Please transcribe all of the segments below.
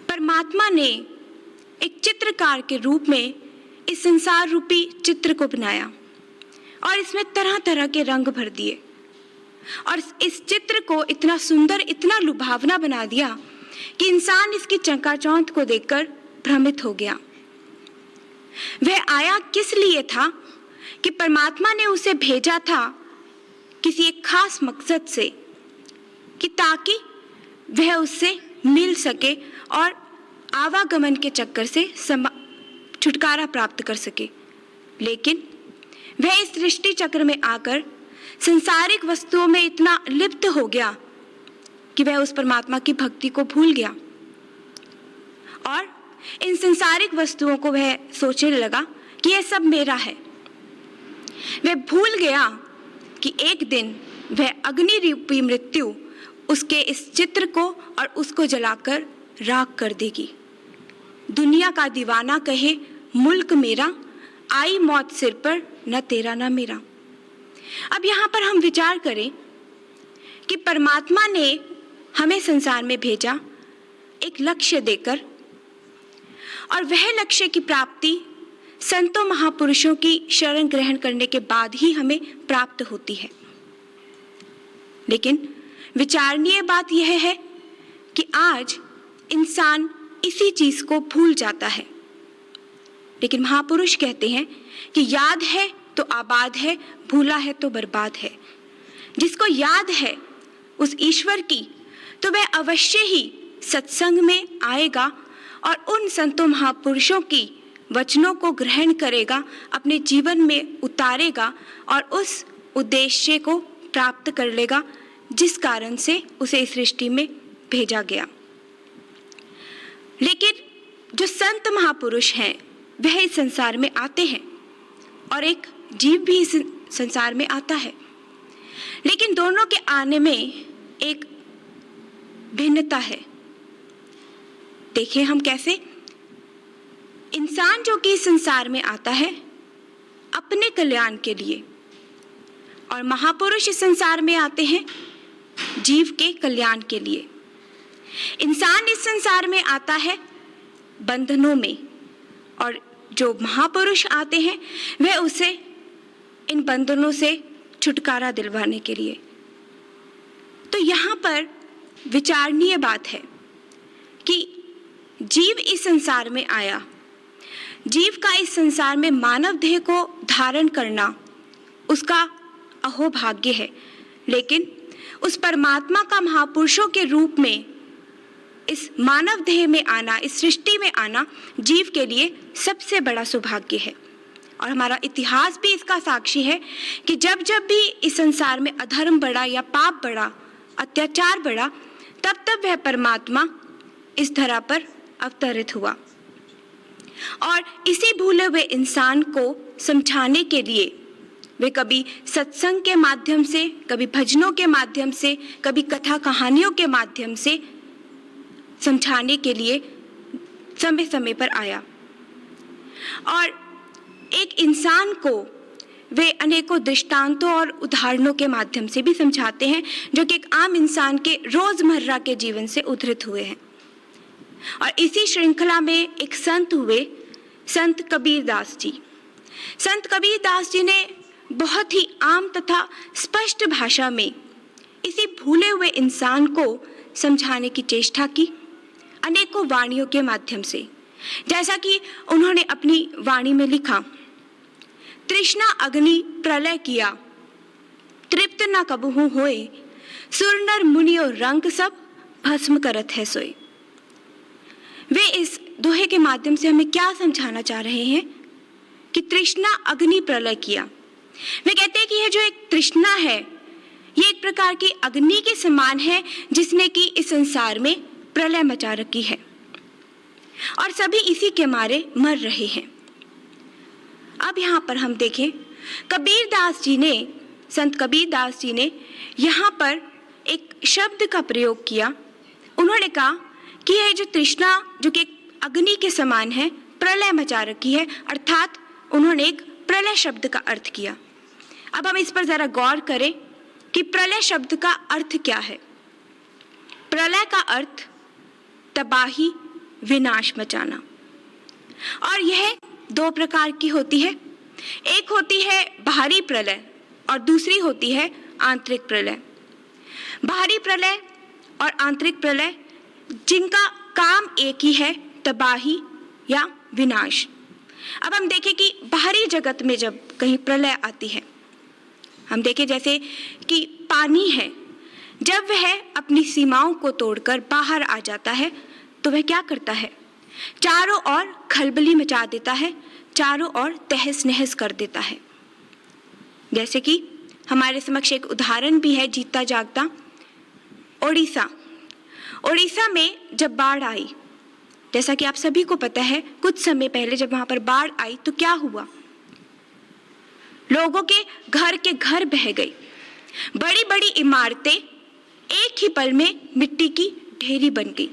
परमात्मा ने एक चित्रकार के रूप में इस संसार रूपी चित्र को बनाया और इसमें तरह तरह के रंग भर दिए और इस चित्र को इतना सुंदर, इतना लुभावना बना दिया कि इंसान इसकी चकाचौंध को देखकर भ्रमित हो गया। वह आया किस लिए था कि परमात्मा ने उसे भेजा था किसी एक खास मकसद से, कि ताकि वह उससे मिल सके और आवागमन के चक्कर से छुटकारा प्राप्त कर सके। लेकिन वह इस सृष्टि चक्र में आकर संसारिक वस्तुओं में इतना लिप्त हो गया कि वह उस परमात्मा की भक्ति को भूल गया और इन संसारिक वस्तुओं को वह सोचने लगा कि यह सब मेरा है। वह भूल गया कि एक दिन वह अग्नि रूपी मृत्यु उसके इस चित्र को और उसको जलाकर राख कर देगी। दुनिया का दीवाना कहे मुल्क मेरा, आई मौत सिर पर, न तेरा न मेरा। अब यहाँ पर हम विचार करें कि परमात्मा ने हमें संसार में भेजा एक लक्ष्य देकर और वह लक्ष्य की प्राप्ति संतों महापुरुषों की शरण ग्रहण करने के बाद ही हमें प्राप्त होती है। लेकिन विचारणीय बात यह है कि आज इंसान इसी चीज को भूल जाता है। लेकिन महापुरुष कहते हैं कि याद है तो आबाद है, भूला है तो बर्बाद है। जिसको याद है उस ईश्वर की, तो वह अवश्य ही सत्संग में आएगा और उन संतों महापुरुषों की वचनों को ग्रहण करेगा, अपने जीवन में उतारेगा और उस उद्देश्य को प्राप्त कर लेगा जिस कारण से उसे इस सृष्टि में भेजा गया। लेकिन जो संत महापुरुष हैं वह इस संसार में आते हैं और एक जीव भी इस संसार में आता है, लेकिन दोनों के आने में एक भिन्नता है। देखें हम कैसे। इंसान जो कि इस संसार में आता है अपने कल्याण के लिए और महापुरुष इस संसार में आते हैं जीव के कल्याण के लिए। इंसान इस संसार में आता है बंधनों में और जो महापुरुष आते हैं वह उसे इन बंधनों से छुटकारा दिलवाने के लिए। तो यहाँ पर विचारणीय बात है कि जीव इस संसार में आया, जीव का इस संसार में मानव देह को धारण करना उसका अहोभाग्य है। लेकिन उस परमात्मा का महापुरुषों के रूप में इस मानव देह में आना, इस सृष्टि में आना जीव के लिए सबसे बड़ा सौभाग्य है। और हमारा इतिहास भी इसका साक्षी है कि जब जब भी इस संसार में अधर्म बढ़ा या पाप बढ़ा, अत्याचार बढ़ा, तब तब वह परमात्मा इस धरा पर अवतरित हुआ और इसी भूले हुए इंसान को समझाने के लिए वे कभी सत्संग के माध्यम से, कभी भजनों के माध्यम से, कभी कथा कहानियों के माध्यम से समझाने के लिए समय समय पर आया। और एक इंसान को वे अनेकों दृष्टांतों और उदाहरणों के माध्यम से भी समझाते हैं जो कि एक आम इंसान के रोजमर्रा के जीवन से उद्धृत हुए हैं। और इसी श्रृंखला में एक संत हुए, संत कबीरदास जी। संत कबीरदास जी ने बहुत ही आम तथा स्पष्ट भाषा में इसी भूले हुए इंसान को समझाने की चेष्टा की अनेकों वाणियों के माध्यम से। जैसा कि उन्होंने अपनी वाणी में लिखा, तृष्णा अग्नि प्रलय किया, तृप्त न कबहू होए, सुर नर मुनियो रंग सब भस्म करत है सोए। वे इस दोहे के माध्यम से हमें क्या समझाना चाह रहे हैं कि तृष्णा अग्नि प्रलय किया। वे कहते हैं कि यह जो एक तृष्णा है ये एक प्रकार की अग्नि के समान है जिसने कि इस संसार में प्रलय मचा रखी है और सभी इसी के मारे मर रहे हैं। अब यहाँ पर हम देखें, कबीरदास जी ने, संत कबीरदास जी ने यहाँ पर एक शब्द का प्रयोग किया। उन्होंने कहा कि यह जो तृष्णा जो कि अग्नि के समान है, प्रलय मचा रखी है, अर्थात उन्होंने एक प्रलय शब्द का अर्थ किया। अब हम इस पर जरा गौर करें कि प्रलय शब्द का अर्थ क्या है। प्रलय का अर्थ तबाही, विनाश मचाना। और यह दो प्रकार की होती है, एक होती है बाहरी प्रलय और दूसरी होती है आंतरिक प्रलय। बाहरी प्रलय और आंतरिक प्रलय जिनका काम एक ही है, तबाही या विनाश। अब हम देखें कि बाहरी जगत में जब कहीं प्रलय आती है, हम देखें जैसे कि पानी है, जब वह अपनी सीमाओं को तोड़कर बाहर आ जाता है तो वह क्या करता है? चारों ओर खलबली मचा देता है, चारों ओर तहस नहस कर देता है। जैसे कि हमारे समक्ष एक उदाहरण भी है जीता जागता, ओडिशा। ओडिशा में जब बाढ़ आई, जैसा कि आप सभी को पता है, कुछ समय पहले जब वहां पर बाढ़ आई तो क्या हुआ? लोगों के घर बह गई, बड़ी बड़ी इमारतें एक ही पल में मिट्टी की ढेरी बन गई।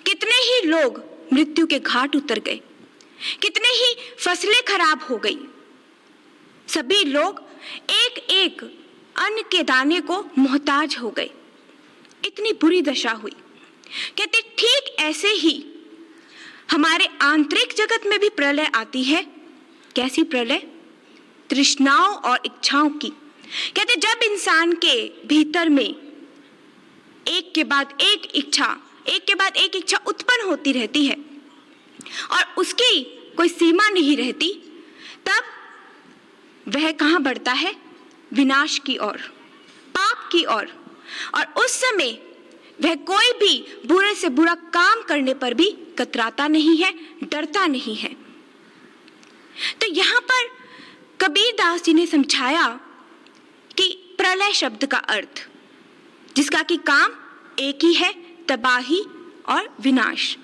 कितने ही लोग मृत्यु के घाट उतर गए, कितने ही फसलें खराब हो गई। सभी लोग एक एक अन्न के दाने को मोहताज हो गए, इतनी बुरी दशा हुई। कहते ठीक ऐसे ही हमारे आंतरिक जगत में भी प्रलय आती है। कैसी प्रलय? तृष्णाओं और इच्छाओं की। कहते जब इंसान के भीतर में एक के बाद एक इच्छा उत्पन्न होती रहती है और उसकी कोई सीमा नहीं रहती, तब वह कहां बढ़ता है? विनाश की ओर, पाप की ओर। और उस समय वह कोई भी बुरे से बुरा काम करने पर भी कतराता नहीं है, डरता नहीं है। तो यहां पर कबीर दास जी ने समझाया कि प्रलय शब्द का अर्थ, जिसका कि काम एक ही है, तबाही और विनाश।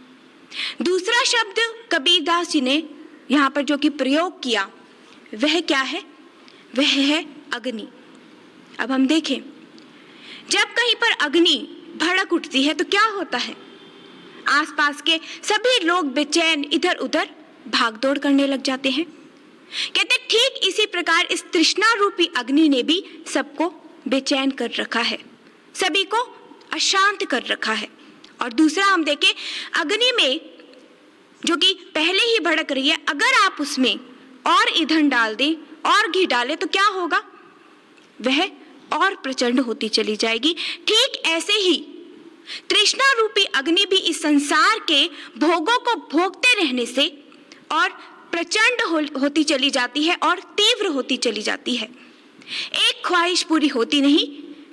दूसरा शब्द कबीर दास जी ने यहां पर जो कि प्रयोग किया, वह क्या है? वह है अग्नि। अब हम देखें, जब कहीं पर अग्नि भड़क उठती है तो क्या होता है? आसपास के सभी लोग बेचैन इधर उधर भागदौड़ करने लग जाते हैं। कहते ठीक इसी प्रकार इस तृष्णा रूपी अग्नि ने भी सबको बेचैन कर रखा है, सभी को अशांत कर रखा है। और दूसरा हम देखें, अग्नि में जो कि पहले ही भड़क रही है, अगर आप उसमें और ईंधन डाल दें और घी डालें तो क्या होगा? वह और प्रचंड होती चली जाएगी। ठीक ऐसे ही तृष्णा रूपी अग्नि भी इस संसार के भोगों को भोगते रहने से और प्रचंड होती चली जाती है और तीव्र होती चली जाती है। एक ख्वाहिश पूरी होती नहीं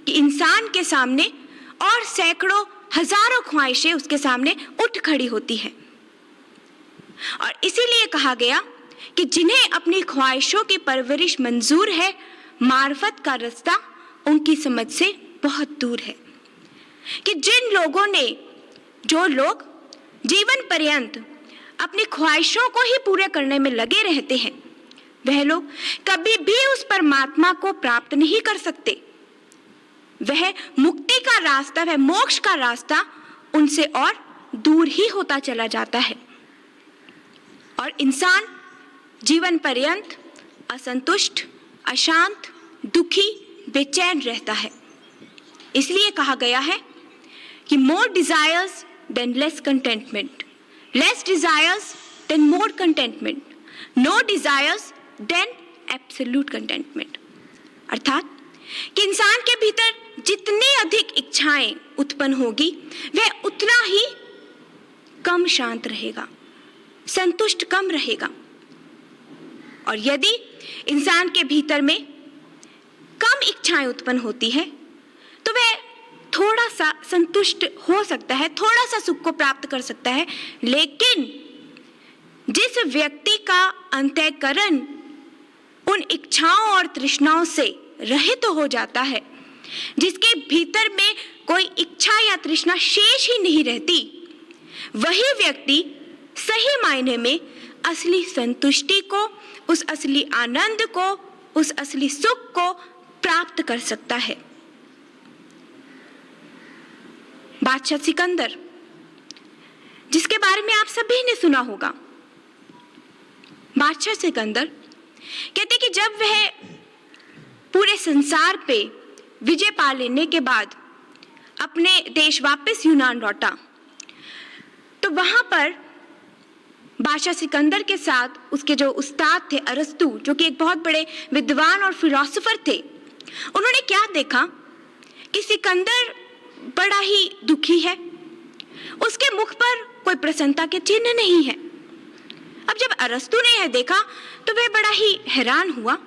कि इंसान के सामने और सैकड़ों हजारों ख्वाहिशें उसके सामने उठ खड़ी होती है। और इसीलिए कहा गया कि जिन्हें अपनी ख्वाहिशों की परवरिश मंजूर है, मार्फत का रास्ता उनकी समझ से बहुत दूर है। कि जो लोग जीवन पर्यंत अपनी ख्वाहिशों को ही पूरे करने में लगे रहते हैं, वह लोग कभी भी उस परमात्मा को प्राप्त नहीं कर सकते। वह मुक्ति का रास्ता, वह मोक्ष का रास्ता उनसे और दूर ही होता चला जाता है। और इंसान जीवन पर्यंत असंतुष्ट, अशांत, दुखी, बेचैन रहता है। इसलिए कहा गया है कि more desires than less contentment, less desires than more contentment, no desires than absolute contentment। अर्थात कि इंसान के भीतर जितनी अधिक इच्छाएं उत्पन्न होगी, वह उतना ही कम शांत रहेगा, संतुष्ट कम रहेगा। और यदि इंसान के भीतर में कम इच्छाएं उत्पन्न होती है तो वह थोड़ा सा संतुष्ट हो सकता है, थोड़ा सा सुख को प्राप्त कर सकता है। लेकिन जिस व्यक्ति का अंतःकरण उन इच्छाओं और तृष्णाओं से रहित हो जाता है, जिसके भीतर में कोई इच्छा या तृष्णा शेष ही नहीं रहती, वही व्यक्ति सही मायने में असली संतुष्टि को, उस असली आनंद को, उस असली सुख को प्राप्त कर सकता है। बादशाह सिकंदर, जिसके बारे में आप सभी ने सुना होगा, बादशाह सिकंदर कहते कि जब वह पूरे संसार पे विजय पा लेने के बाद अपने देश वापस यूनान लौटा, तो वहां पर बादशाह सिकंदर के साथ उसके जो उस्ताद थे अरस्तु, जो कि एक बहुत बड़े विद्वान और फिलोसोफर थे, उन्होंने क्या देखा कि सिकंदर बड़ा ही दुखी है, उसके मुख पर कोई प्रसन्नता के चिन्ह नहीं है। अब जब अरस्तु ने यह देखा तो वह बड़ा ही हैरान हुआ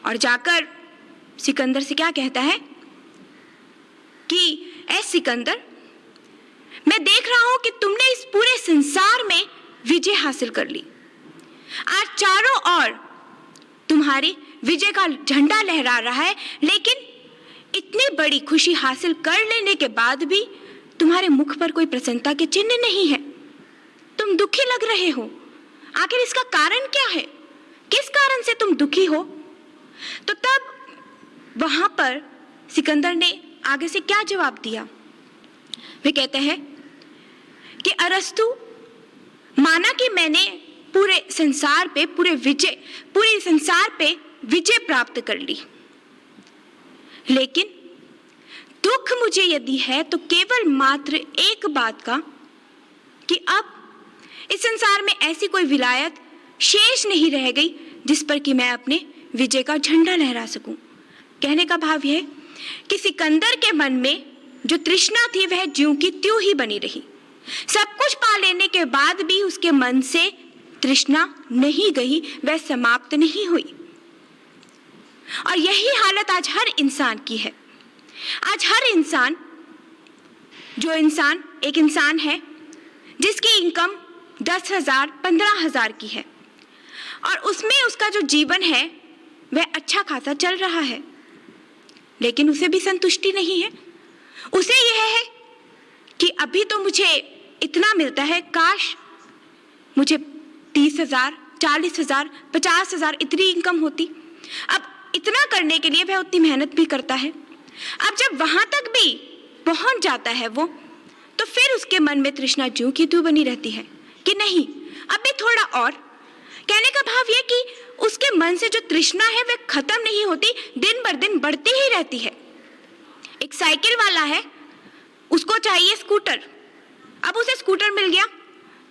और जाकर सिकंदर से क्या कहता है कि ऐ सिकंदर, मैं देख रहा हूं कि तुमने इस पूरे संसार में विजय हासिल कर ली। आज चारों ओर तुम्हारी विजय का झंडा लहरा रहा है, लेकिन इतनी बड़ी खुशी हासिल कर लेने के बाद भी तुम्हारे मुख पर कोई प्रसन्नता के चिन्ह नहीं है। तुम दुखी लग रहे हो। आखिर इसका कारण क्या है? किस कारण से तुम दुखी हो? तो तब वहां पर सिकंदर ने आगे से क्या जवाब दिया? वे कहते हैं कि अरस्तु, माना कि मैंने पूरे संसार पे पूरे संसार पे विजय प्राप्त कर ली, लेकिन दुख मुझे यदि है तो केवल मात्र एक बात का कि अब इस संसार में ऐसी कोई विलायत शेष नहीं रह गई जिस पर कि मैं अपने विजय का झंडा लहरा सकूं। कहने का भाव यह कि सिकंदर के मन में जो तृष्णा थी वह ज्यों की त्यों ही बनी रही। सब कुछ पा लेने के बाद भी उसके मन से तृष्णा नहीं गई, वह समाप्त नहीं हुई। और यही हालत आज हर इंसान की है। आज हर इंसान, एक इंसान है जिसकी इनकम 10,000, 15,000 की है और उसमें उसका जो जीवन है वह अच्छा खासा चल रहा है, लेकिन उसे भी संतुष्टि नहीं है। उसे यह है कि अभी तो मुझे इतना मिलता है, काश मुझे 30,000, 40,000, 50,000 इतनी इनकम होती। अब इतना करने के लिए वह उतनी मेहनत भी करता है। अब जब वहां तक भी पहुंच जाता है वो, तो फिर उसके मन में तृष्णा ज्यों की त्यों बनी रहती है कि नहीं, अभी थोड़ा और। कहने का भाव यह कि उसके मन से जो तृष्णा है वह खत्म नहीं होती, दिन भर दिन बढ़ती ही रहती है। एक साइकिल वाला है, उसको चाहिए स्कूटर। अब उसे स्कूटर मिल गया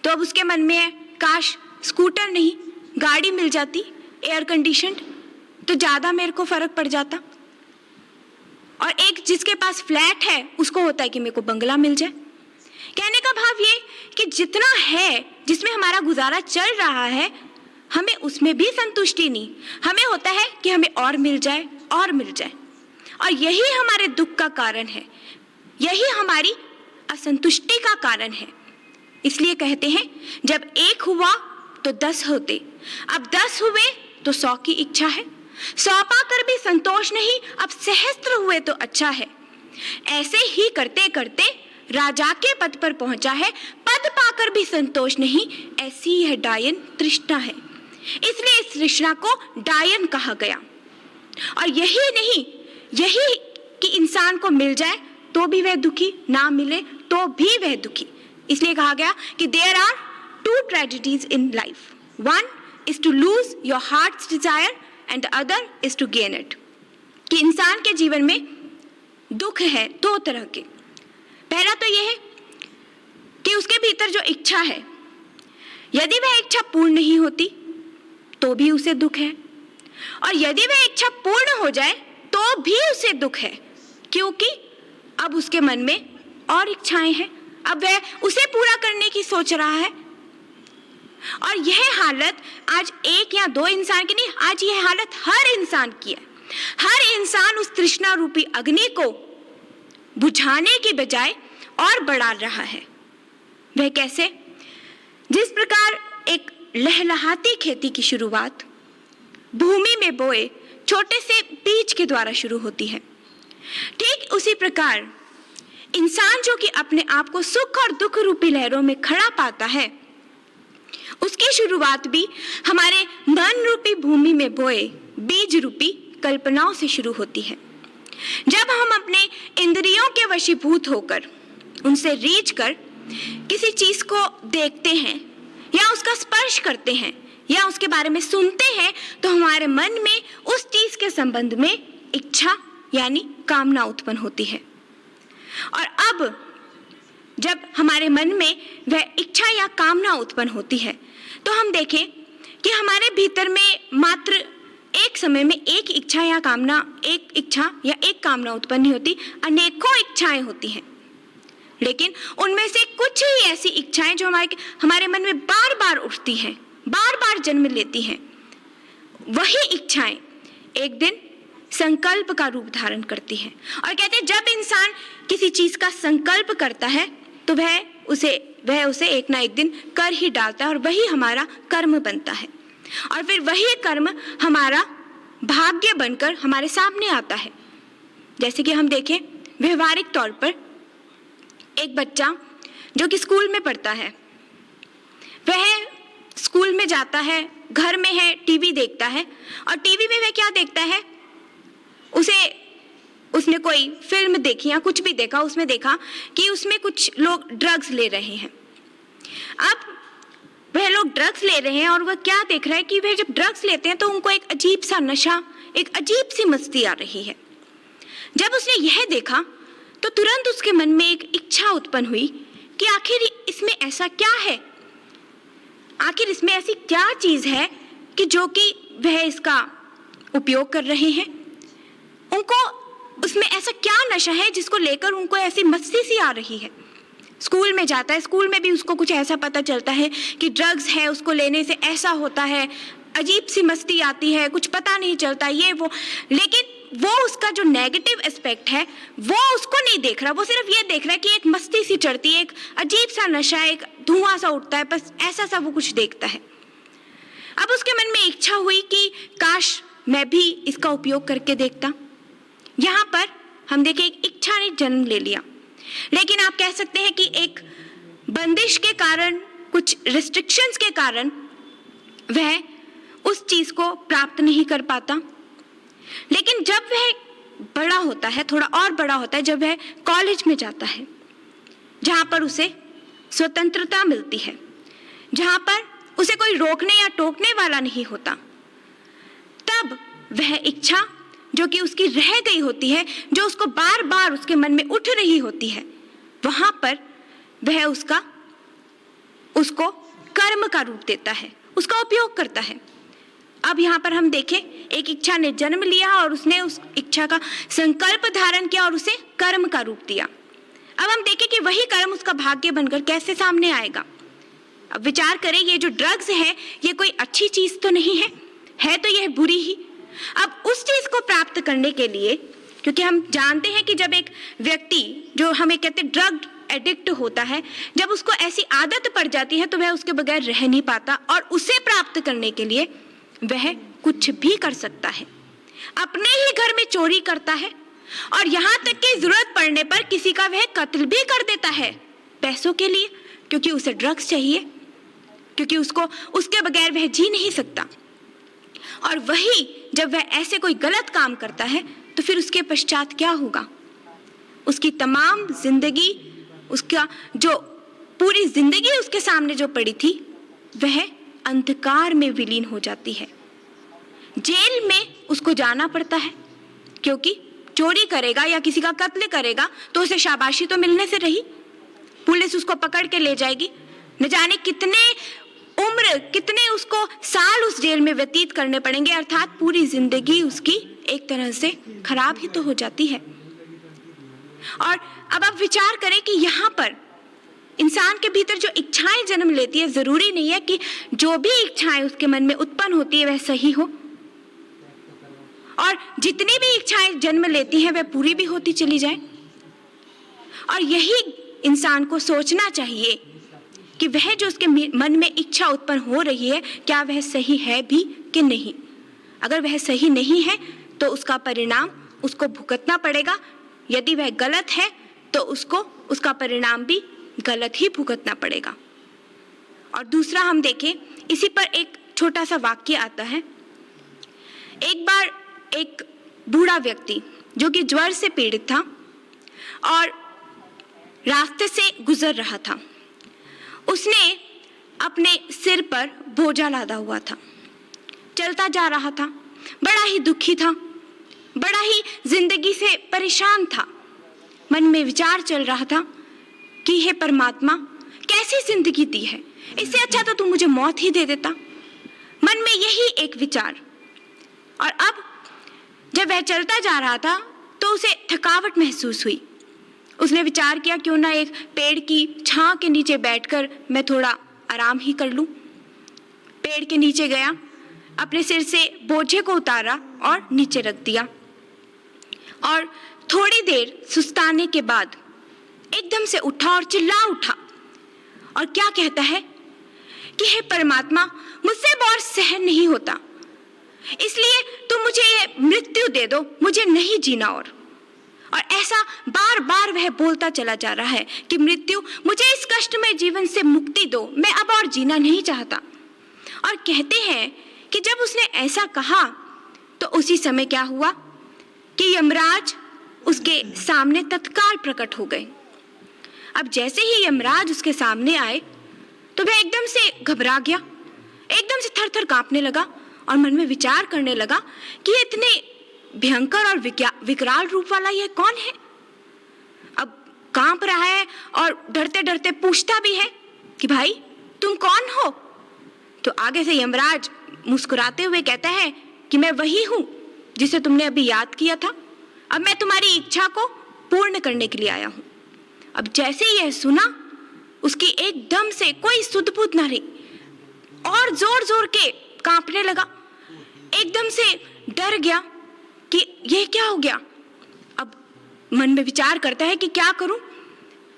तो अब उसके मन में है, काश स्कूटर नहीं गाड़ी मिल जाती एयर कंडीशनड, तो ज्यादा मेरे को फर्क पड़ जाता। और एक जिसके पास फ्लैट है उसको होता है कि मेरे को बंगला मिल जाए। कहने का भाव ये कि जितना है, जिसमें हमारा गुजारा चल रहा है, हमें उसमें भी संतुष्टि नहीं, हमें होता है कि हमें और मिल जाए और मिल जाए। और यही हमारे दुख का कारण है, यही हमारी असंतुष्टि का कारण है। इसलिए कहते हैं जब एक हुआ तो 10 होते, अब 10 हुए तो 100 की इच्छा है। 100 पाकर भी संतोष नहीं, अब सहस्त्र हुए तो अच्छा है। ऐसे ही करते करते राजा के पद पर पहुंचा है, पद पाकर भी संतोष नहीं, ऐसी यह डायन तृष्णा है। इसलिए इस तृष्णा को डायन कहा गया। और यही नहीं, यही कि इंसान को मिल जाए तो भी वह दुखी, ना मिले तो भी वह दुखी। इसलिए कहा गया कि there are 2 tragedies in life. One is to lose your heart's desire and the other is to gain it. कि इंसान के जीवन में दुख है 2 तरह के। पहला तो यह है कि उसके भीतर जो इच्छा है, यदि वह इच्छा पूर्ण नहीं होती तो भी उसे दुख है, और यदि वह इच्छा पूर्ण हो जाए तो भी उसे दुख है, क्योंकि अब उसके मन में और इच्छाएं हैं, अब वह उसे पूरा करने की सोच रहा है। और यह हालत आज 1 या 2 इंसान की नहीं, आज यह हालत हर इंसान की है। हर इंसान उस तृष्णा रूपी अग्नि को बुझाने की बजाय और बढ़ा रहा है। वह कैसे? जिस प्रकार एक लहलहाती खेती की शुरुआत भूमि में बोए छोटे से बीज के द्वारा शुरू होती है, ठीक उसी प्रकार इंसान जो कि अपने आप को सुख और दुख रूपी लहरों में खड़ा पाता है, उसकी शुरुआत भी हमारे मन रूपी भूमि में बोए बीज रूपी कल्पनाओं से शुरू होती है। जब हम अपने इंद्रियों के वशीभूत होकर, उनसे रीझ कर किसी चीज को देखते हैं या उसका स्पर्श करते हैं या उसके बारे में सुनते हैं, तो हमारे मन में उस चीज के संबंध में इच्छा यानी कामना उत्पन्न होती है। और अब जब हमारे मन में वह इच्छा या कामना उत्पन्न होती है तो हम देखें कि हमारे भीतर में मात्र एक समय में एक इच्छा या एक कामना उत्पन्न नहीं होती, अनेकों इच्छाएं होती हैं। लेकिन उनमें से कुछ ही ऐसी इच्छाएं जो हमारे मन में बार बार उठती हैं, बार बार जन्म लेती हैं, वही इच्छाएं एक दिन संकल्प का रूप धारण करती हैं। और कहते हैं जब इंसान किसी चीज का संकल्प करता है तो वह उसे एक ना एक दिन कर ही डालता है और वही हमारा कर्म बनता है। और फिर वही कर्म हमारा भाग्य बनकर हमारे सामने आता है। जैसे कि हम देखें व्यवहारिक तौर पर एक बच्चा जो कि स्कूल में पढ़ता है, वह स्कूल में जाता है, घर में है, टीवी देखता है और टीवी में वह क्या देखता है, उसने कोई फिल्म देखी या कुछ भी देखा, उसमें देखा कि उसमें कुछ लोग ड्रग्स ले रहे हैं। अब वह लोग ड्रग्स ले रहे हैं और वह क्या देख रहा है कि वह जब ड्रग्स लेते हैं तो उनको एक अजीब सा नशा, एक अजीब सी मस्ती आ रही है। जब उसने यह देखा तो तुरंत उसके मन में एक इच्छा उत्पन्न हुई कि आखिर इसमें ऐसा क्या है, आखिर इसमें ऐसी क्या चीज है कि जो कि वह इसका उपयोग कर रहे हैं। उनको उसमें ऐसा क्या नशा है जिसको लेकर उनको ऐसी मस्ती सी आ रही है। स्कूल में जाता है, स्कूल में भी उसको कुछ ऐसा पता चलता है कि ड्रग्स है, उसको लेने से ऐसा होता है, अजीब सी मस्ती आती है, कुछ पता नहीं चलता ये वो। लेकिन वो उसका जो नेगेटिव एस्पेक्ट है वो उसको नहीं देख रहा, वो सिर्फ ये देख रहा है कि एक मस्ती सी चढ़ती है, एक अजीब सा नशा, एक धुआं सा उठता है, बस ऐसा सा वो कुछ देखता है। अब उसके मन में इच्छा हुई कि काश मैं भी इसका उपयोग करके देखता। यहाँ पर हम देखें एक इच्छा ने जन्म ले लिया, लेकिन आप कह सकते हैं कि एक बंदिश के कारण, कुछ रिस्ट्रिक्शंस के कारण वह उस चीज को प्राप्त नहीं कर पाता। लेकिन जब वह बड़ा होता है, थोड़ा और बड़ा होता है, जब वह कॉलेज में जाता है जहाँ पर उसे स्वतंत्रता मिलती है, जहाँ पर उसे कोई रोकने या टोकने वाला नहीं होता, तब वह इच्छा जो कि उसकी रह गई होती है, जो उसको बार बार उसके मन में उठ रही होती है, वहां पर वह उसको कर्म का रूप देता है, उसका उपयोग करता है। अब यहाँ पर हम देखें एक इच्छा ने जन्म लिया और उसने उस इच्छा का संकल्प धारण किया और उसे कर्म का रूप दिया। अब हम देखें कि वही कर्म उसका भाग्य बनकर कैसे सामने आएगा। अब विचार करें, ये जो ड्रग्स है ये कोई अच्छी चीज तो नहीं है तो यह बुरी ही। अब उस चीज को प्राप्त करने के लिए, क्योंकि हम जानते हैं कि जब एक व्यक्ति जो हमें कहते हैं ड्रग एडिक्ट होता है, जब उसको ऐसी आदत पड़ जाती है तो वह उसके बगैर रह नहीं पाता और उसे प्राप्त करने के लिए वह कुछ भी कर सकता है। अपने ही घर में चोरी करता है और यहाँ तक कि जरूरत पड़ने पर किसी का वह कत्ल भी कर देता है पैसों के लिए, क्योंकि उसे ड्रग्स चाहिए, क्योंकि उसके बगैर वह जी नहीं सकता। और वही जब वह ऐसे कोई गलत काम करता है तो फिर उसके पश्चात क्या होगा, उसकी तमाम जिंदगी, उसका जो पूरी जिंदगी उसके सामने जो पड़ी थी वह अंधकार में विलीन हो जाती है। जेल में उसको जाना पड़ता है, क्योंकि चोरी करेगा या किसी का कत्ल करेगा तो उसे शाबाशी तो मिलने से रही, पुलिस उसको पकड़ के ले जाएगी, न जाने कितने उसको साल उस जेल में व्यतीत करने पड़ेंगे, अर्थात पूरी जिंदगी उसकी एक तरह से खराब ही तो हो जाती है। और अब आप विचार करें कि यहाँ पर इंसान के भीतर जो इच्छाएं जन्म लेती है, जरूरी नहीं है कि जो भी इच्छाएं उसके मन में उत्पन्न होती है वह सही हो, और जितनी भी इच्छाएं जन्म लेती हैं वह पूरी भी होती चली जाए। और यही इंसान को सोचना चाहिए कि वह जो उसके मन में इच्छा उत्पन्न हो रही है क्या वह सही है भी कि नहीं। अगर वह सही नहीं है तो उसका परिणाम उसको भुगतना पड़ेगा, यदि वह गलत है तो उसका परिणाम भी गलत ही भुगतना पड़ेगा। और दूसरा हम देखें, इसी पर एक छोटा सा वाक्य आता है। एक बार एक बूढ़ा व्यक्ति जो कि ज्वर से पीड़ित था और रास्ते से गुजर रहा था, उसने अपने सिर पर बोझा लादा हुआ था, चलता जा रहा था, बड़ा ही दुखी था, बड़ा ही जिंदगी से परेशान था, मन में विचार चल रहा था कि हे परमात्मा, कैसी जिंदगी दी है, इससे अच्छा तो तू मुझे मौत ही दे देता। मन में यही एक विचार। और अब जब वह चलता जा रहा था तो उसे थकावट महसूस हुई। उसने विचार किया, क्यों ना एक पेड़ की छांव के नीचे बैठकर मैं थोड़ा आराम ही कर लूं। पेड़ के नीचे गया, अपने सिर से बोझे को उतारा और नीचे रख दिया। और थोड़ी देर सुस्ताने के बाद एकदम से उठा और चिल्ला उठा और क्या कहता है कि हे परमात्मा, मुझसे और सहन नहीं होता, इसलिए तुम मुझे ये मृत्यु दे दो, मुझे नहीं जीना। और ऐसा बार बार वह बोलता चला जा रहा है कि मृत्यु, मुझे इस कष्टमय जीवन से मुक्ति दो, मैं अब और जीना नहीं चाहता। और कहते हैं कि जब उसने ऐसा कहा तो उसी समय क्या हुआ कि यमराज उसके सामने तत्काल प्रकट हो गए। अब जैसे ही यमराज उसके सामने आए तो वह एकदम से घबरा गया, एकदम से थर-थर कांपने लगा और मन में विचार करने लगा कि ये इतने भयंकर और विकराल रूप वाला यह कौन है। अब कांप रहा है और डरते डरते पूछता भी है कि भाई तुम कौन हो। तो आगे से यमराज मुस्कुराते हुए कहता है कि मैं वही हूं जिसे तुमने अभी याद किया था, अब मैं तुम्हारी इच्छा को पूर्ण करने के लिए आया हूं। अब जैसे ही यह सुना, उसकी एकदम से कोई सुध बुध ना रही और जोर जोर के कांपने लगा, एकदम से डर गया कि यह क्या हो गया। अब मन में विचार करता है कि क्या करूं,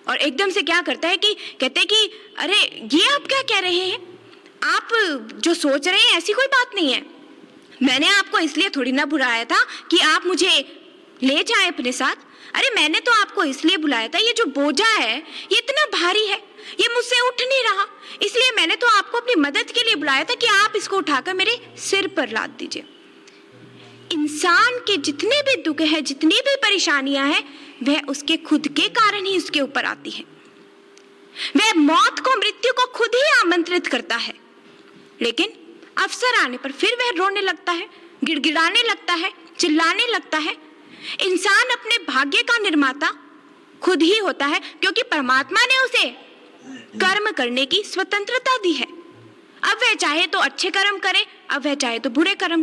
और एकदम से क्या करता है कि कहते हैं कि अरे ये आप क्या कह रहे हैं, आप जो सोच रहे हैं ऐसी कोई बात नहीं है। मैंने आपको इसलिए थोड़ी ना बुलाया था कि आप मुझे ले जाएं अपने साथ। अरे मैंने तो आपको इसलिए बुलाया था, ये जो बोझा है ये इतना भारी है, ये मुझसे उठ नहीं रहा, इसलिए मैंने तो आपको अपनी मदद के लिए बुलाया था कि आप इसको उठाकर मेरे सिर पर लाद दीजिए। इंसान के जितने भी दुख है, जितनी भी परेशानियां हैं, वह उसके खुद के कारण ही उसके ऊपर आती है। वह मौत को, मृत्यु को खुद ही आमंत्रित करता है, लेकिन अवसर आने पर फिर वह रोने लगता है, गिड़गिड़ाने लगता है, चिल्लाने लगता है। इंसान अपने भाग्य का निर्माता खुद ही होता है, क्योंकि परमात्मा ने उसे कर्म करने की स्वतंत्रता दी है। अब वह चाहे तो अच्छे कर्म करे, अब वह चाहे तो बुरे कर्म।